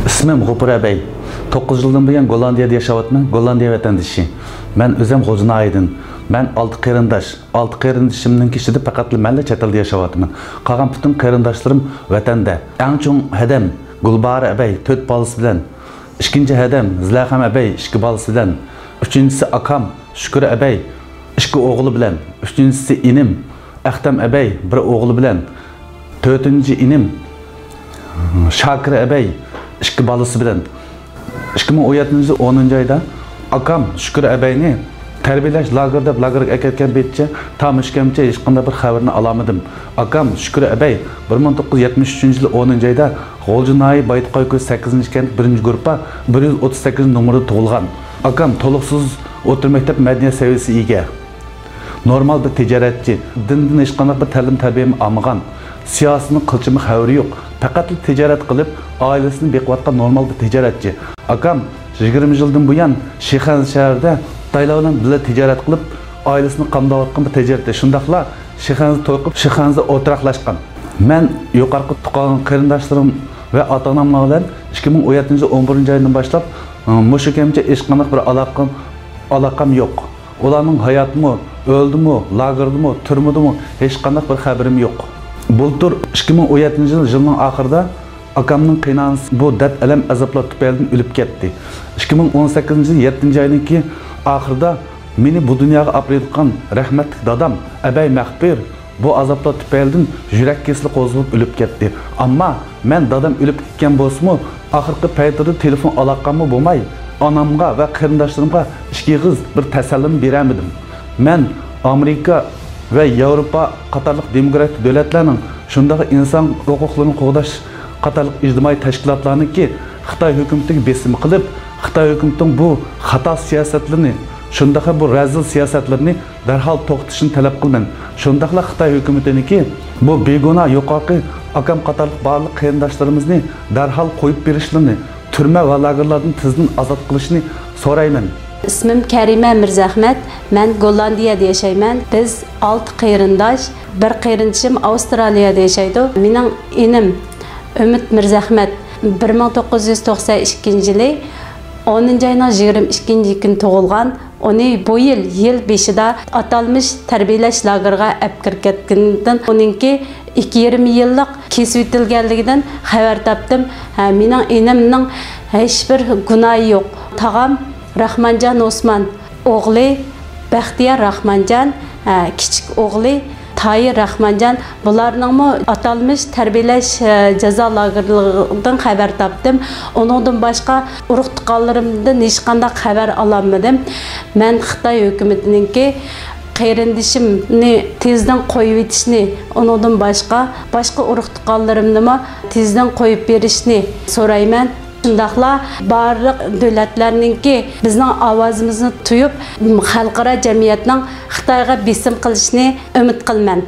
İsmim G'ufur Bey. 9 yıldan beri Gollandiyada yaşayapman. Gollandiya vatandaşı. Ben özüm Xo'jina Aydın. Ben 6 qarindosh. 6 qarindishimning kishida faqat men chet elda yaşayapman. Qolgan bütün qarindoshlarım vatanda. Eng cho'ng hadam Gulbara abay 4 bolasi bilan. Ikkinchi hadam Zilaham abay 2 bolasi bilan. Uchinchisi akam Shukr abay 2 o'g'li bilan. Uchinchisi inim Ahtam abay 1 o'g'li bilan. To'rtinchi inim Shakir abay 2 balası bilen 2017 10. ayda akam Shukr abayni tarbiyalash lagerga ketgan betcha tanishgancha hech qanday bir xabarni olamadim. Akam Shukr abay 1973 yil 10. ayda G'oljinoy Baytqoy ko'z 8-kent 1-gruppa 138 nomerda tug'ilgan. Akam to'liqsiz o'rta maktab madaniyat saviyasiga ega. Normal bir tijoratchi, dindan hech qanday bir ta'lim tarbiyani olmagan. Siyosatning qilchimi xavri yo'q. Faqat tijorat qilib, oilasini beqiyotgan normal bir tijoratchi. Akam 20 yildan buyon Shixan shahrida Taylar bilan birga tijorat qilib, oilasini qamdayotgan bir tijoratchi. Shundaqla Shixanni to'qib, Shixanni o'tiraqlashgan. Men yuqorqi tuqqan qarindoshlarim va ota-onam bilan 2017 yil 11 oydan boshlab mushukamcha hech qanday bir aloqam yo'q. Ularning hayotimi, o'ldimi, lagerdimi, turmudimi hech qanday bir xabarim yo'q. Bultur 2017 yılının ahırda akamның qiynanысы bu dard alam azoblar tufaylidan o'lib ketdi. 2018 yil 7 ayning ahırda meni bu dunyoga olib kelgan rahmatli dadam Abay Mahbir bu azoblar tufaylidan yurak kesili qo'zg'alib o'lib ketdi. Ammo men dadam o'lib ketgan bo'lsa-mu, oxirgi paytda telefon aloqamni bo'lmay, onamga va qarindoshlarimga ishqiy bir tasallim beramadim. Men Amerika ve Avrupa qatarlıq demokratik devletlerinin şundaki insan hukuklarını qo'g'dash qatarlıq ijtimoiy tashkilotlarni ki Xitoy hukumatiga besim qilib, Xitoy hukumatining bu xato siyosatlarini, shundaqla bu razil siyosatlarini darhol to'xtatishni talab qilaman. Shundaqla Xitoy hukumatini ki bu begona yuqorqi akam qatarlıq barliq qarindoshlarimizni darhol qo'yib berishlarini, turma va lagerlardan tizdan ozod qilishni so'rayman. İsmim Kerime Mirzahmet. Ben Gollandiyada yaşayman. Biz 6 qarindosh. Bir qarindishim Avustraliyada yaşaydı. Mening inim Ümit Mirzahmet 1992 yılı 10. ayının 22. gün tug'ilgan. Onu bu yıl 5'ida atalmış tarbiyalash lagerga olib ketgandan oningki 2,5 yillik kesib o'tilganligidan xabar topdim. Mening inimning hech bir gunohi yo'q. Tag'am Rahmancan Osman oğlu Baxtiyar Rahmancan, küçük oğlu Tahir Rahmancan, bularning atalmış tarbiyalash jazo lagerlaridan xabar topdim. Ondan boshqa urug' tuqqanlarimdan hech qanday xabar olmadim. Men Xitoy hukumatiningki qarindishimni tezdan qo'yib etishni, ondan boshqa urug' tuqqanlarimni tezdan qo'yib berishni so'rayman. Shundaqla barliq davlatlarningki bizning ovozimizni tuyib, xalqaro jamiyatning Xitoyga besim qilishni umid qilaman.